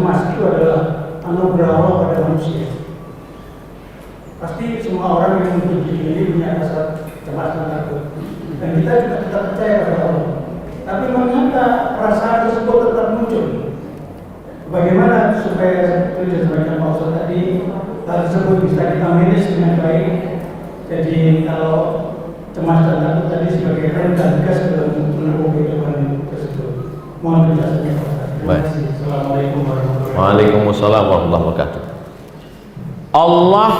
cemas itu adalah anugerah Allah pada manusia. Pasti semua orang yang hidup di dunia ini punya rasa cemas dan takut. Dan kita juga tetap percaya pada Allah. Tapi mengapa perasaan tersebut tetap muncul? Bagaimana supaya seperti disampaikan Pak Ustaz tadi, hal tersebut bisa kita manage dengan baik? Jadi kalau cemas dan takut tadi sebagai rem dan gas dalam menempuh kehidupan tersebut. Mohon penjelasannya Pak Ustaz. Terima kasih. Assalamualaikum warahmatullahi wabarakatuh. Waalaikumsalam warahmatullahi wabarakatuh. Allah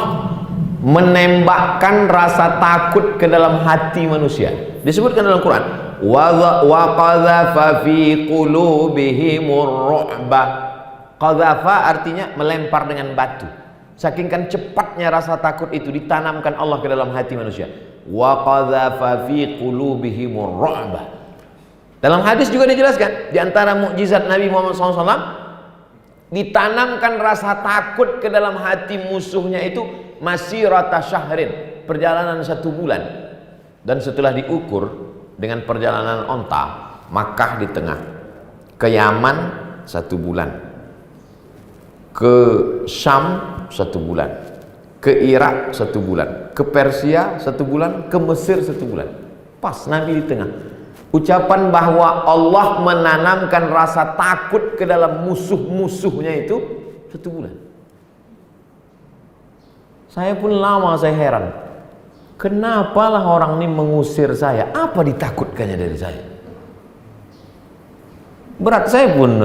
menembakkan rasa takut ke dalam hati manusia. Disebutkan dalam Quran, wa qadhafa fi qulubihimur ru'ba. Qadhafa artinya melempar dengan batu. Saking kan cepatnya rasa takut itu ditanamkan Allah ke dalam hati manusia. Wa qadhafa fi qulubihimur ru'ba. Dalam hadis juga dijelaskan, di antara mukjizat Nabi Muhammad SAW, ditanamkan rasa takut ke dalam hati musuhnya itu masirata syahrin, perjalanan 1 bulan. Dan setelah diukur dengan perjalanan onta, Makkah di tengah, ke Yaman 1 bulan, ke Syam 1 bulan, ke Irak 1 bulan, ke Persia 1 bulan, ke Mesir 1 bulan. Pas Nabi di tengah. Ucapan bahwa Allah menanamkan rasa takut ke dalam musuh-musuhnya itu 1 bulan. Saya pun lama saya heran, kenapalah orang ini mengusir saya? Apa ditakutkannya dari saya? Berat saya pun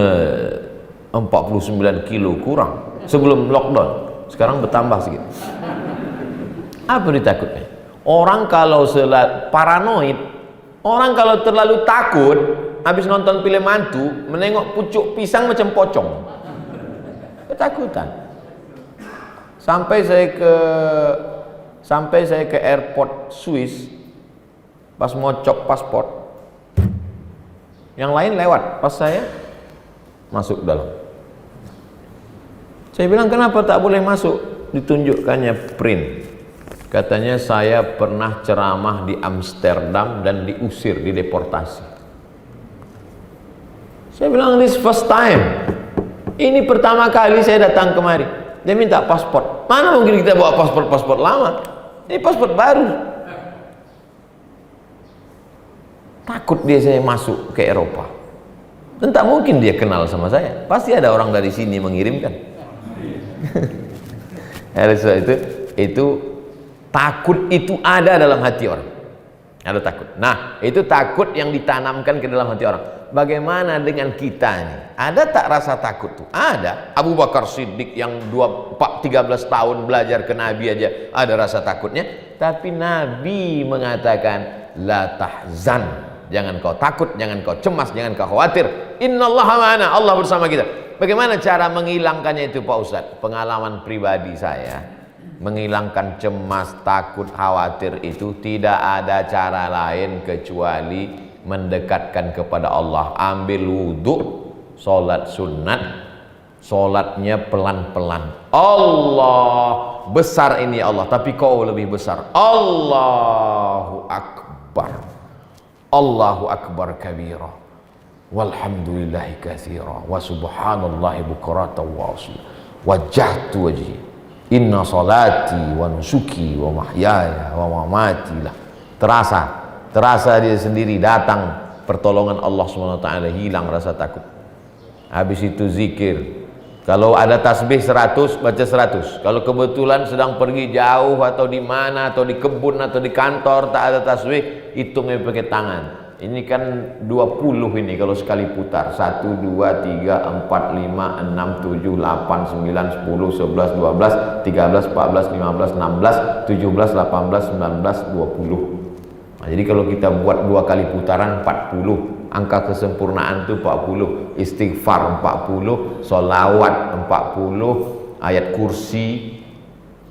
49 kilo kurang sebelum lockdown, sekarang bertambah sedikit. Apa ditakutnya? Orang kalau paranoid, orang kalau terlalu takut, habis nonton film hantu, menengok pucuk pisang macam pocong, ketakutan. Sampai saya ke airport Swiss, pas mau cop paspor, yang lain lewat, pas saya masuk dalam. Saya bilang, kenapa tak boleh masuk? Ditunjukkannya print. Katanya saya pernah ceramah di Amsterdam dan diusir, dideportasi. Saya bilang, this first time. Ini pertama kali saya datang kemari. Dia minta paspor. Mana mungkin kita bawa paspor lama? Ini paspor baru. Takut dia saya masuk ke Eropa. Dan tak mungkin dia kenal sama saya. Pasti ada orang dari sini mengirimkan. Itu takut itu ada dalam hati orang. Ada takut. Nah, itu takut yang ditanamkan ke dalam hati orang. Bagaimana dengan kita ini? Ada tak rasa takut tuh? Ada. Abu Bakar Siddiq yang 13 tahun belajar ke Nabi aja ada rasa takutnya. Tapi Nabi mengatakan, la tahzan. Jangan kau takut, jangan kau cemas, jangan kau khawatir. Innallaha ma'ana, Allah bersama kita. Bagaimana cara menghilangkannya itu Pak Ustadz? Pengalaman pribadi saya, menghilangkan cemas, takut, khawatir itu tidak ada cara lain kecuali mendekatkan kepada Allah. Ambil wudhu, sholat sunat, sholatnya pelan-pelan. Allah besar ini Allah, tapi kau lebih besar. Allahu Akbar, Allahu Akbar kabira, walhamdulillahi katsira, wa subhanallahi bukratan wa asila, wajjahtu wajhi, inna salati wa nusuki wa mahyaya wa mamati lah. Terasa dia sendiri datang pertolongan Allah SWT, hilang rasa takut. Habis itu zikir. Kalau ada tasbih 100, baca 100. Kalau kebetulan sedang pergi jauh atau di mana, atau di kebun atau di kantor tak ada tasbih, hitungnya pakai tangan. Ini kan 20 ini kalau sekali putar. 1, 2, 3, 4, 5, 6, 7, 8, 9, 10, 11, 12, 13, 14, 15, 16, 17, 18, 19, 20. Nah, jadi kalau kita buat 2 kali putaran 40, angka kesempurnaan itu 40, istighfar 40, sholawat 40, ayat kursi,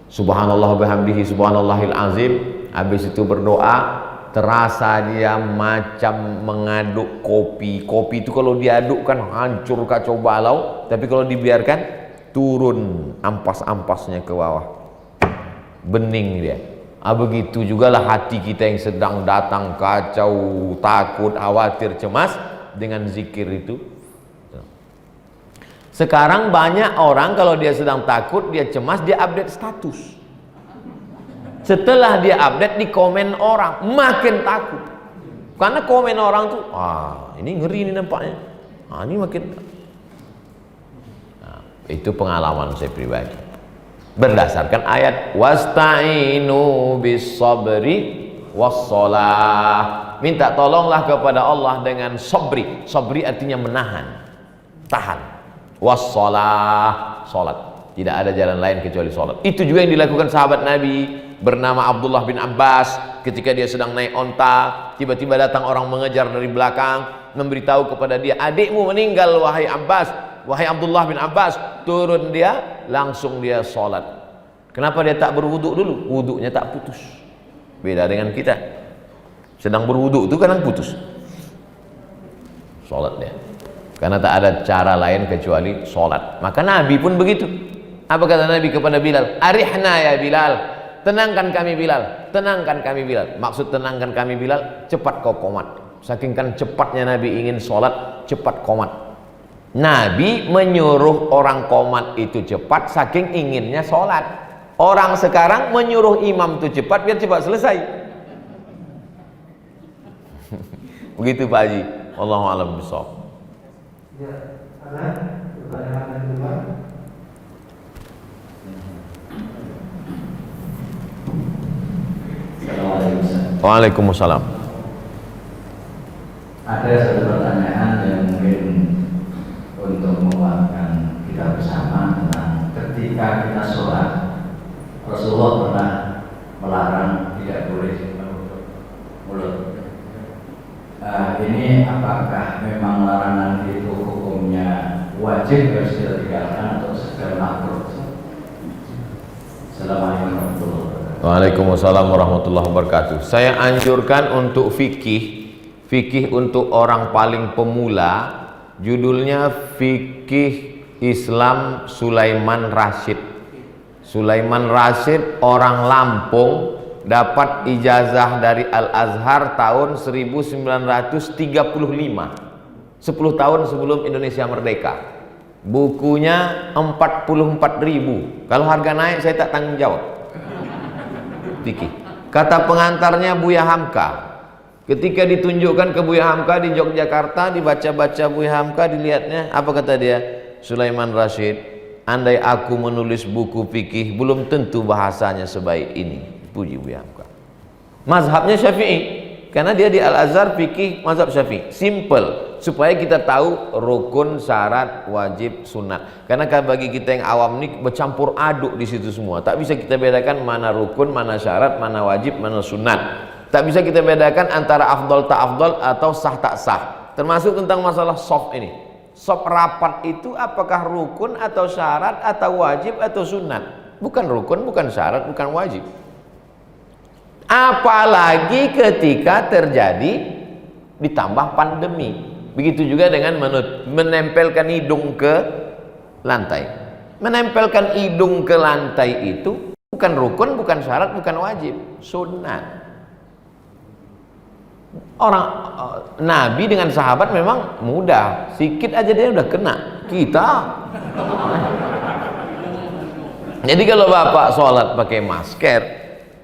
subhanallah bihamdihi subhanallahil azim. Habis itu berdoa. Terasa dia macam mengaduk kopi. Kopi itu kalau diaduk kan hancur kacau balau, tapi kalau dibiarkan turun ampas-ampasnya ke bawah, bening dia. Begitu jugalah hati kita yang sedang datang kacau, takut, khawatir, cemas, dengan zikir itu Sekarang banyak orang kalau dia sedang takut, dia cemas, dia update status. Setelah dia update, di komen orang, makin takut. Karena komen orang tuh, ini ngeri nih nampaknya. Ini makin. Nah, itu pengalaman saya pribadi. Berdasarkan ayat wasta'inu bis-sabri was-shalah. Minta tolonglah kepada Allah dengan sabri. Sabri artinya menahan, tahan. Was-shalah, salat. Tidak ada jalan lain kecuali salat. Itu juga yang dilakukan sahabat Nabi bernama Abdullah bin Abbas. Ketika dia sedang naik onta, tiba-tiba datang orang mengejar dari belakang, memberitahu kepada dia, adikmu meninggal wahai Abbas, wahai Abdullah bin Abbas. Turun dia, langsung dia salat. Kenapa dia tak berwuduk dulu? Wuduknya tak putus. Beda dengan kita, sedang berwuduk itu kadang putus salat dia, karena tak ada cara lain kecuali salat. Maka Nabi pun begitu. Apa kata Nabi kepada Bilal? Arihna ya Bilal, tenangkan kami Bilal, tenangkan kami Bilal. Maksud tenangkan kami Bilal, cepat kau qomat. Saking kan cepatnya Nabi ingin sholat, cepat qomat. Nabi menyuruh orang qomat itu cepat, saking inginnya sholat. Orang sekarang menyuruh imam itu cepat, biar cepat selesai. Begitu Pak Haji. Wallahu a'lam bishawab. Ya, ada pertanyaan yang kedua. Waalaikumsalam. Ada satu pertanyaan yang mungkin untuk menguatkan kita bersama tentang ketika kita sholat, Rasulullah pernah melarang tidak boleh menutup mulut. Ini apakah memang larangan itu hukumnya wajib harus ditinggalkan atau sekedar makruh? Assalamualaikum warahmatullahi wabarakatuh. Waalaikumsalam warahmatullahi wabarakatuh. Saya anjurkan untuk fikih untuk orang paling pemula, judulnya Fikih Islam Sulaiman Rasyid. Sulaiman Rasyid orang Lampung, dapat ijazah dari Al-Azhar tahun 1935, 10 tahun sebelum Indonesia merdeka. Bukunya 44.000. Kalau harga naik saya tak tanggung jawab. Fikih. Kata pengantarnya Buya Hamka, ketika ditunjukkan ke Buya Hamka di Yogyakarta, dibaca-baca Buya Hamka, dilihatnya, apa kata dia? Sulaiman Rasyid, andai aku menulis buku fikih, belum tentu bahasanya sebaik ini. Puji Buya Hamka. Mazhabnya Syafi'i, karena dia di Al-Azhar fikih mazhab Syafi'i. Simple, supaya kita tahu rukun, syarat, wajib, sunat. Karena kan bagi kita yang awam ini bercampur aduk di situ semua. Tak bisa kita bedakan mana rukun, mana syarat, mana wajib, mana sunat. Tak bisa kita bedakan antara afdal tak afdal atau sah tak sah. Termasuk tentang masalah soft ini. Soft rapat itu apakah rukun atau syarat atau wajib atau sunat? Bukan rukun, bukan syarat, bukan wajib. Apalagi ketika terjadi ditambah pandemi. Begitu juga dengan menempelkan hidung ke lantai. Menempelkan hidung ke lantai itu bukan rukun, bukan syarat, bukan wajib, sunat. Orang Nabi dengan sahabat memang mudah, sikit aja dia udah kena. Kita jadi kalau bapak sholat pakai masker,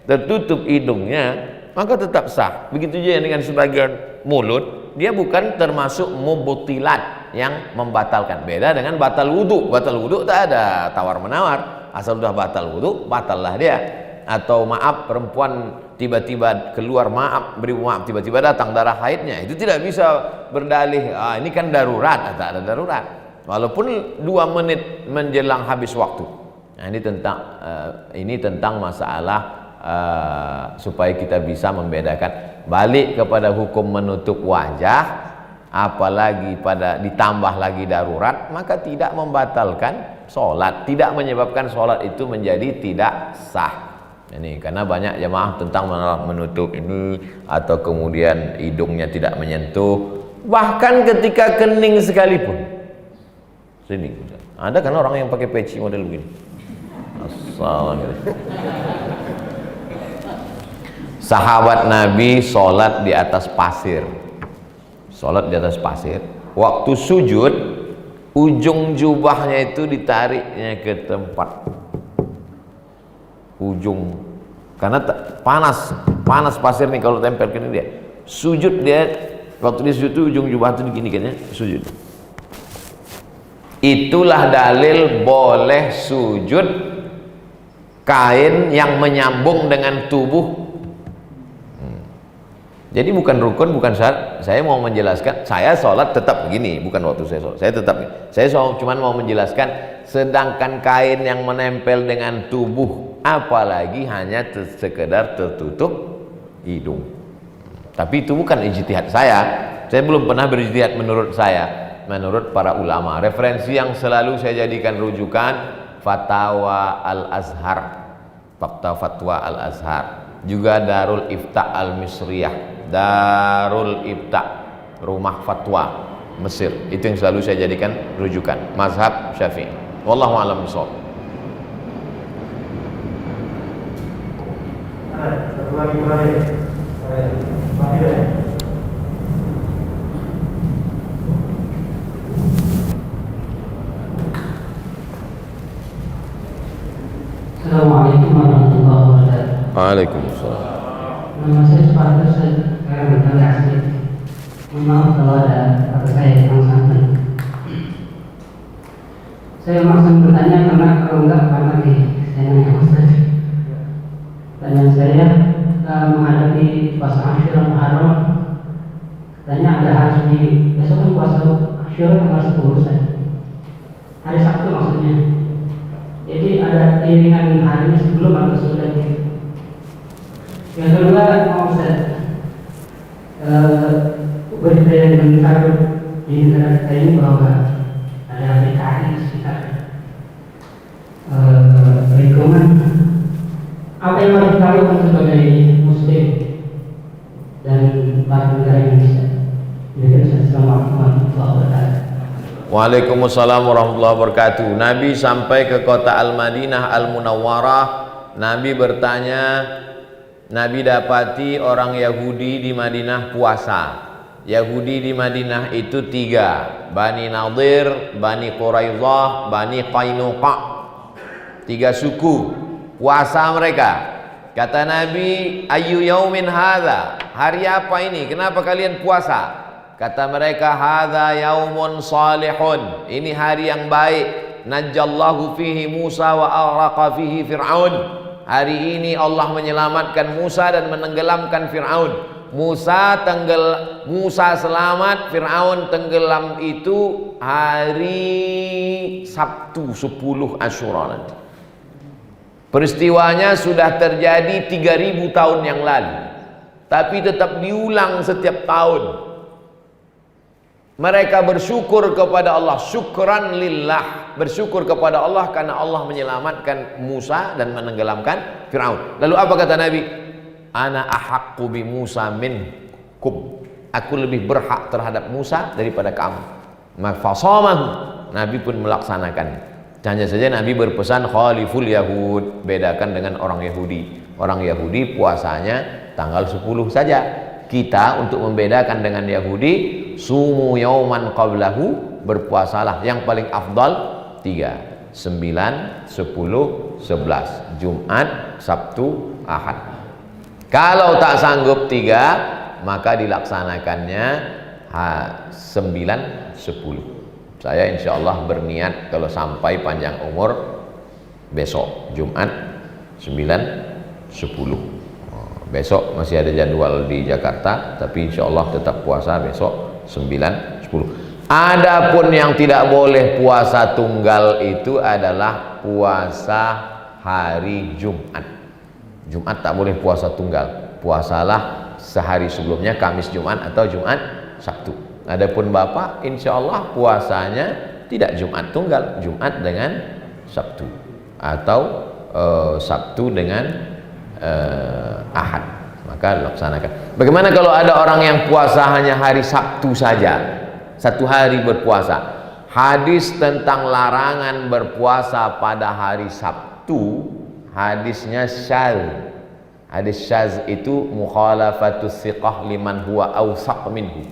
tertutup hidungnya, maka tetap sah. Begitu juga dengan sebagian mulut, dia bukan termasuk mubtilat yang membatalkan. Beda dengan batal wudhu. Batal wudhu tak ada tawar menawar, asal sudah batal wudhu, batallah dia. Atau maaf, perempuan tiba-tiba keluar beri maaf, tiba-tiba datang darah haidnya, itu tidak bisa berdalih ini kan darurat. Tak ada darurat, walaupun 2 menit menjelang habis waktu. Nah, ini tentang masalah supaya kita bisa membedakan. Balik kepada hukum menutup wajah, apalagi ditambah lagi darurat, maka tidak membatalkan sholat, tidak menyebabkan sholat itu menjadi tidak sah. Ini karena banyak jemaah tentang menutup ini, atau kemudian hidungnya tidak menyentuh, bahkan ketika kening sekalipun. Sini ada kan orang yang pakai peci model begini. Assalamualaikum. Sahabat Nabi sholat di atas pasir. Sholat di atas pasir. Waktu sujud ujung jubahnya itu ditariknya ke tempat ujung, karena panas pasir nih kalau tempel ke ini dia. Sujud dia, waktu dia sujud itu ujung jubah itu begini kan ya, sujud. Itulah dalil boleh sujud kain yang menyambung dengan tubuh. Jadi bukan rukun, bukan syarat. Saya mau menjelaskan, saya sholat tetap begini, bukan waktu saya sholat. Saya cuma mau menjelaskan, sedangkan kain yang menempel dengan tubuh, apalagi hanya sekedar tertutup hidung. Tapi itu bukan ijtihad saya. Saya belum pernah berijtihad menurut saya. Menurut para ulama, referensi yang selalu saya jadikan rujukan Fatwa Al-Azhar, Fatwa Al-Azhar, juga Darul Ifta Al-Misriyah, Darul Ifta, rumah fatwa Mesir. Itu yang selalu saya jadikan rujukan, mazhab Syafi'i. Wallahu a'lam bishawab. Satu lagi terakhir. Assalamualaikum warahmatullahi wabarakatuh. Waalaikumsalam. Nama saya Suparto, sekarang bertanya asli. Mohon maaf kalau ada kata saya yang salah. Saya langsung bertanya karena kalau enggak karena saya nanya Ustaz. Pertanyaan saya menghadapi puasa Asyura Muharram, katanya ada harus di besok kan puasa Asyura tanggal 10 Ustaz. Hari Sabtu maksudnya. Jadi ada iringan hari sebelum atau sesudah itu. Yang kedua mau Ustaz, berita yang mendengar di negara kita ini bahwa ada PKI sekitar lingkungan. Apa yang harus kita lakukan sebagai Muslim dan warga negara Indonesia? Assalamualaikum warahmatullahi wabarakatuh. Waalaikumsalam warahmatullahi wabarakatuh. Nabi sampai ke kota Al-Madinah Al-Munawwarah. Nabi bertanya, Nabi dapati orang Yahudi di Madinah puasa. Yahudi di Madinah itu 3, Bani Nadir, Bani Quraidah, Bani Qainuqa. 3 suku puasa mereka. Kata Nabi, ayyu yaumin hadza, hari apa ini, kenapa kalian puasa? Kata mereka, hadza yaumun salihun, ini hari yang baik. Najjallahu fihi Musa wa aghlaqa fihi Fir'aun. Hari ini Allah menyelamatkan Musa dan menenggelamkan Fir'aun. Musa selamat, Fir'aun tenggelam. Itu hari Sabtu 10 Asyura nanti. Peristiwanya sudah terjadi 3000 tahun yang lalu, tapi tetap diulang setiap tahun. Mereka bersyukur kepada Allah, syukran lillah, bersyukur kepada Allah karena Allah menyelamatkan Musa dan menenggelamkan Fir'aun. Lalu apa kata Nabi? Ana ahaqqu bi Musa minkum, aku lebih berhak terhadap Musa daripada kamu. Mafasamahu, Nabi pun melaksanakan. Hanya saja Nabi berpesan khaliful Yahud, bedakan dengan orang Yahudi. Orang Yahudi puasanya tanggal 10 saja. Kita untuk membedakan dengan Yahudi, sumu yauman qablahu, berpuasalah yang paling afdal 3, 9, 10, 11, Jumat, Sabtu, Ahad. Kalau tak sanggup 3, maka dilaksanakannya 9, 10. Saya insya Allah berniat kalau sampai panjang umur besok Jumat 9, 10. Besok masih ada jadwal di Jakarta, tapi insya Allah tetap puasa besok 9, 10. Adapun yang tidak boleh puasa tunggal itu adalah puasa hari Jumat. Jumat tak boleh puasa tunggal. Puasalah sehari sebelumnya, Kamis Jumat atau Jumat Sabtu. Adapun Bapak insya Allah puasanya tidak Jumat tunggal, Jumat dengan Sabtu, atau Sabtu dengan Ahad, maka laksanakan. Bagaimana kalau ada orang yang puasa hanya hari Sabtu saja, 1 hari berpuasa? Hadis tentang larangan berpuasa pada hari Sabtu, hadisnya syadz. Hadis syadz itu mukhalafatus thiqah liman huwa awsaq minhu,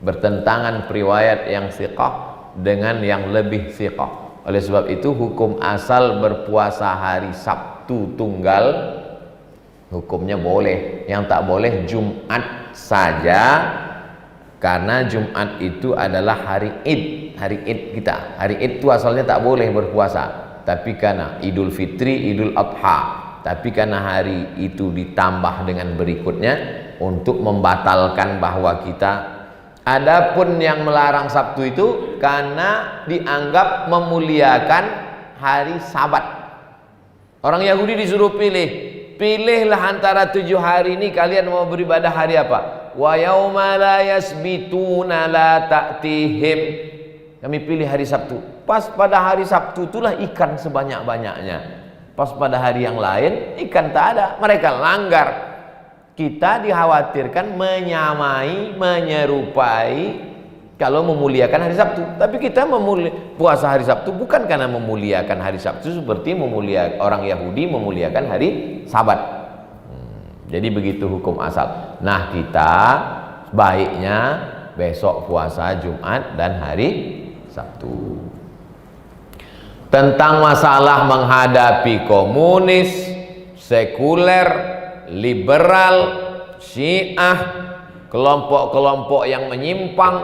bertentangan periwayat yang thiqah dengan yang lebih thiqah. Oleh sebab itu hukum asal berpuasa hari Sabtu tunggal hukumnya boleh. Yang tak boleh Jumat saja, karena Jumat itu adalah hari Id, hari Id kita. Hari Id itu asalnya tak boleh berpuasa, tapi karena Idul Fitri, Idul Adha, tapi karena hari itu ditambah dengan berikutnya untuk membatalkan bahwa kita. Adapun yang melarang Sabtu itu karena dianggap memuliakan hari Sabat. Orang Yahudi disuruh pilihlah antara 7 hari ini kalian mau beribadah hari apa? Wa yauma la yasbituna la ta'tihim. Kami pilih hari Sabtu. Pas pada hari Sabtu itulah ikan sebanyak-banyaknya. Pas pada hari yang lain ikan tak ada, mereka langgar. Kita dikhawatirkan menyamai, menyerupai kalau memuliakan hari Sabtu. Tapi kita puasa hari Sabtu bukan karena memuliakan hari Sabtu seperti orang Yahudi memuliakan hari Sabat. Jadi begitu hukum asal. Nah, kita baiknya besok puasa Jumat dan hari Sabtu. Tentang masalah menghadapi komunis, sekuler, liberal, Syiah, kelompok-kelompok yang menyimpang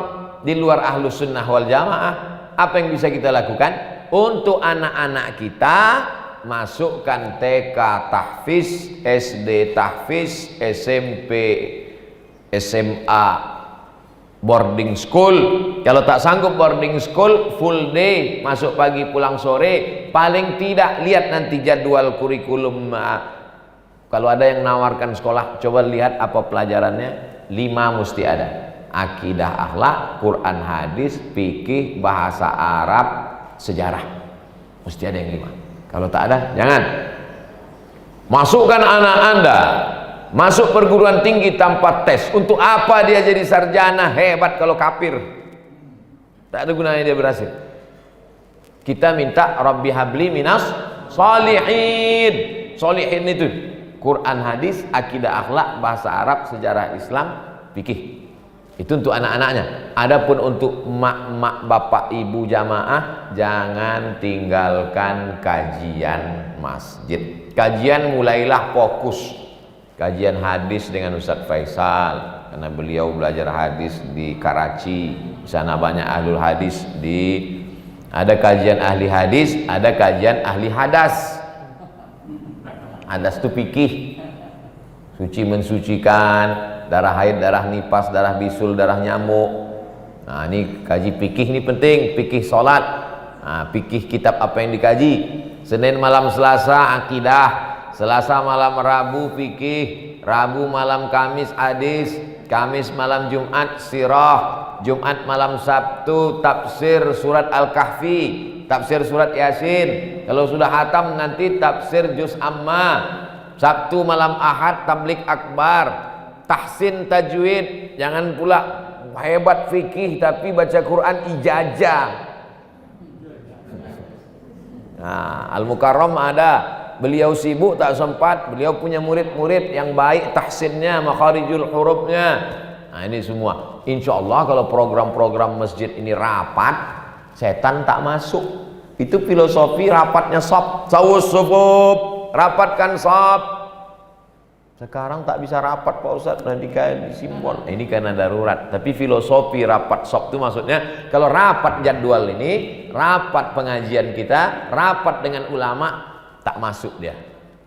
di luar Ahlus Sunnah wal Jamaah, apa yang bisa kita lakukan? Untuk anak-anak kita, masukkan TK tahfiz, SD tahfiz, SMP, SMA boarding school. Kalau tak sanggup boarding school, full day, masuk pagi pulang sore. Paling tidak lihat nanti jadwal kurikulum. Kalau ada yang nawarkan sekolah, coba lihat apa pelajarannya. 5 mesti ada: akidah, akhlak, Quran, hadis, fikih, bahasa Arab, sejarah. Mesti ada yang 5. Kalau tak ada, jangan. Masukkan anak Anda masuk perguruan tinggi tanpa tes. Untuk apa dia jadi sarjana hebat kalau kafir? Tak ada gunanya dia berhasil. Kita minta Rabbi habli minas sholihin. Sholihin itu Quran, hadis, akidah, akhlak, bahasa Arab, sejarah Islam, fikih. Itu untuk anak-anaknya. Adapun untuk mak-mak, bapak, ibu jamaah, jangan tinggalkan kajian masjid. Kajian mulailah fokus. Kajian hadis dengan Ustadz Faisal, karena beliau belajar hadis di Karachi. Di sana banyak ahlul hadis. Ada kajian ahli hadis, ada kajian ahli hadas. Hadas itu fikih, suci mensucikan, darah haid, darah nifas, darah bisul, darah nyamuk. Nah, ini kaji fikih, ini penting. Fikih sholat, nah, fikih kitab apa yang dikaji. Senin malam Selasa akidah, Selasa malam Rabu fikih, Rabu malam Kamis hadis, Kamis malam Jumat sirah, Jumat malam Sabtu tafsir surat Al-Kahfi, tafsir surat Yasin. Kalau sudah hatam nanti tafsir juz amma. Sabtu malam Ahad tablik akbar, tahsin tajwid. Jangan pula hebat fikih tapi baca Quran ijazah. Nah, Al-Mukarram ada, beliau sibuk tak sempat. Beliau punya murid-murid yang baik tahsinnya, makharijul hurufnya. Nah, ini semua. Insya Allah kalau program-program masjid ini rapat, setan tak masuk. Itu filosofi rapatnya sop. Sawus sufuf, rapatkan sop. Sekarang tak bisa rapat Pak Ustadz, nanti kayak disimpon. Ini karena darurat. Tapi filosofi rapat sop itu maksudnya kalau rapat jadwal ini, rapat pengajian kita, rapat dengan ulama, tak masuk dia.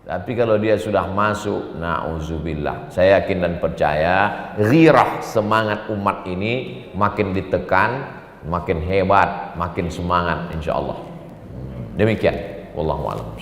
Tapi kalau dia sudah masuk, na'udzubillah, saya yakin dan percaya ghirah semangat umat ini makin ditekan, makin hebat, makin semangat insyaallah. Demikian, wallahu a'lam.